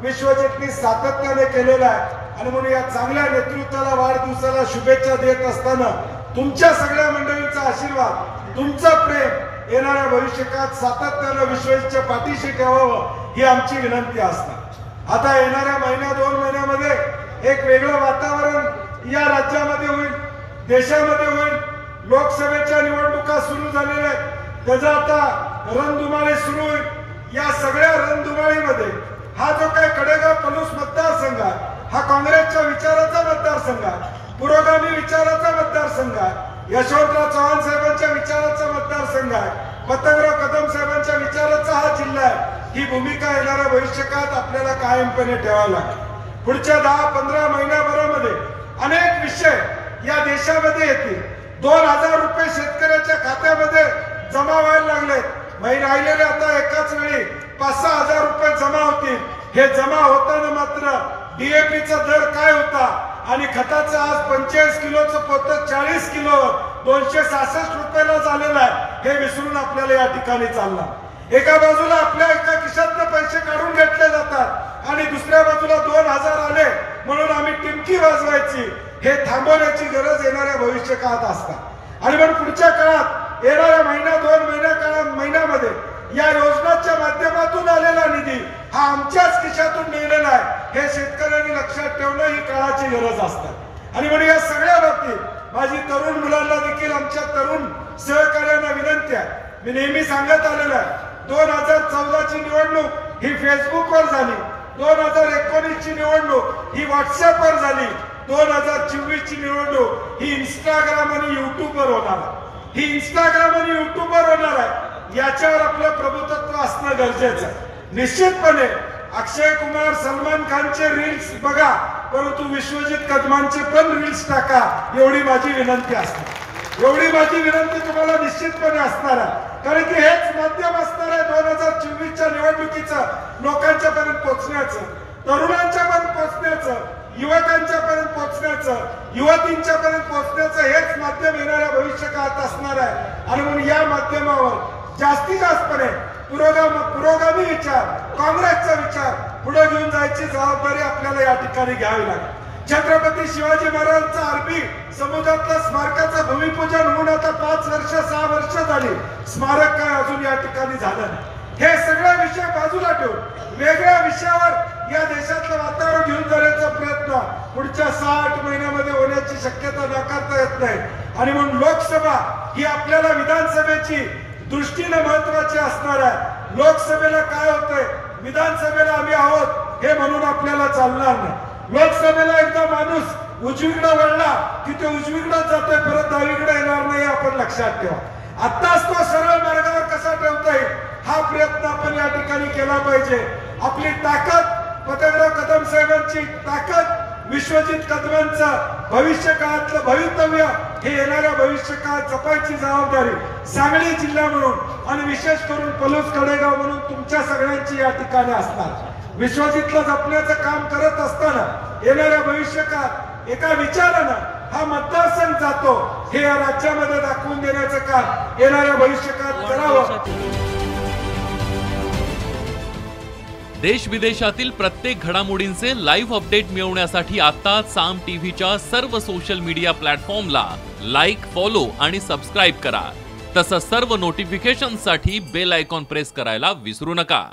विश्वजितनी सातत्याने केलेला आहे आणि म्हणून या चांगल्या नेतृत्वाला वाढदिवसाला शुभेच्छा देत असताना तुमच्या सगळ्या मंडळींचा आशीर्वाद तुमचं प्रेम येणाऱ्या भविष्यकाळात सातत्याने विश्वजितच्या पाठीशी ठेवावं ही आमची विनंती असणार। आता येणाऱ्या महिन्या 2 महिन्यामध्ये एक वेगळं वातावरण या राज्यामध्ये होईल, देशामध्ये होईल। लोकसभेच्या निवडणुका सुरू झालेल्या आहेत, त्याचा आता रणधुमाळी सुरू होईल। या सगळ्या रणधुमाळीमध्ये हा जो काही कडेगाव पलूस मतदारसंघ आहे हा काँग्रेसच्या विचाराचा मतदारसंघ आहे, पुरोगामी विचाराचा मतदारसंघ आहे, यशवंतराव चव्हाण साहेबांच्या विचाराचा मतदारसंघ आहे, पतंगराव कदम साहेबांच्या विचाराचा हा जिल्हा आहे। ही भूमिका येणाऱ्या भविष्यकाळात आपल्याला कायमपणे ठेवावी लागेल। पुढच्या 10-15 महिन्याभरामध्ये अनेक विषय या देशामध्ये येतील। 2000 रुपये शेतकऱ्याच्या खात्यामध्ये जमा व्हायला लागलेत। राहिलेले आता एकाच वेळी 5-6 हजार रुपये जमा होतील। हे जमा होताना मात्र डीएपीचा दर काय होता आणि खताचं आज 45 किलोचं पोतं 40 किलोवर 266 रुपयाला झालेलं आहे, हे विसरून आपल्याला या ठिकाणी चालणार। एका बाजूला आपल्या एका खिशातनं पैसे काढून घेतले जातात आणि दुसऱ्या बाजूला 2000 आले म्हणून आम्ही टिमकी वाजवायची, हे थांबवण्याची गरज येणाऱ्या भविष्यकाळात असतात। आणि म्हणून पुढच्या काळात येणाऱ्या महिना 2 महिन्यामध्ये या योजनांच्या माध्यमातून आलेला निधी हा आमच्याच खिशातून मिळलेला आहे, हे शेतकऱ्यांनी लक्षात ठेवणं ही काळाची गरज असते। आणि म्हणून या सगळ्या बाबतीत माझी तरुण मुलांना देखील आमच्या तरुण सहकार्यांना विनंती आहे। मी नेहमी सांगत आलेलो आहे, 2014 ची निवडणूक ही फेसबुकवर झाली, 2019 ची निवडणूक ही व्हॉट्सअपवर झाली, 2024 ची निवडणूक ही इंस्टाग्राम आणि युट्यूबवर होणार आहे। ही इंस्टाग्राम आणि युट्यूबवर होणार आहे, याच्यावर आपलं प्रभुत्व असणं गरजेचं आहे। निश्चितपणे अक्षय कुमार सलमान खानचे रील्स बघा, परंतु विश्वजित कदमांचे पण रील्स टाका, एवढी माझी विनंती असते। एवढी माझी विनंती तुम्हाला निश्चितपणे असणार आहे, कारण की हेच माध्यम असणार आहे 2024च्या निवडणुकीचं लोकांच्या पर्यंत पोहोचण्याचं, तरुणांच्या पर्यंत पोहोचण्याचं, युवकांच्या पर्यंत पोहोचण्याचं, युवतींच्या पर्यंत पोहोचण्याचं हेच माध्यम येणाऱ्या भविष्यकाळात असणार आहे। आणि म्हणून या माध्यमावर जास्तीत जास्तपणे पुरोगामी विचार, काँग्रेसचा विचार पुढे घेऊन जायची जबाबदारी आपल्याला या ठिकाणी घ्यावी लागेल। छत्रपती शिवाजी महाराजांचा अरबी समुद्रातल्या स्मारकाचं भूमिपूजन होऊन आता 5 वर्ष 6 वर्ष झाली, स्मारक काय अजून या ठिकाणी झालं नाही। हे सगळे विषय बाजूला ठेवून वेगळ्या विषयावर या देशातलं वातावरण घेऊन जाण्याचा प्रयत्न पुढच्या 60 महिन्यामध्ये होण्याची शक्यता नाकारता येत नाही। आणि म्हणून लोकसभा ही आपल्याला विधानसभेची दृष्टीने महत्वाची असणार आहे। लोकसभेला काय होतंय, विधानसभेला आम्ही आहोत हे म्हणून आपल्याला चालणार नाही। लोकसभेला एकदा माणूस उजवीकडे वळला की ते उजवीकडे जातोय, परत डावीकडे येणार नाही, आपण लक्षात ठेवा। आताच तो सरळ मार्गावर कसा ठेवता येईल हा प्रयत्न आपण या ठिकाणी केला पाहिजे। आपली ताकद पतंगराव कदम साहेबांची ताकद, विश्वजित कदमांचं भविष्यकाळातलं भवितव्य हे येणाऱ्या भविष्यकाळात जपायची जबाबदारी सांगली जिल्हा म्हणून आणि विशेष करून पलूस कडेगाव म्हणून तुमच्या सगळ्यांची या ठिकाणी असणार। विश्वजितला जपण्याचं काम करत असताना येणाऱ्या भविष्यकाळात एका विचारानं हा मतदारसंघ जातो हे या राज्यामध्ये दाखवून देण्याचं काम येणाऱ्या भविष्यकाळात करावं। देश विदेशातील प्रत्येक घडामोडींचे लाईव्ह अपडेट मिळवण्यासाठी आता साम टीव्हीच्या सर्व सोशल मीडिया प्लॅटफॉर्मला लाईक, फॉलो आणि सबस्क्राईब करा। तसंच सर्व नोटिफिकेशनसाठी बेल आयकॉन प्रेस करायला विसरू नका।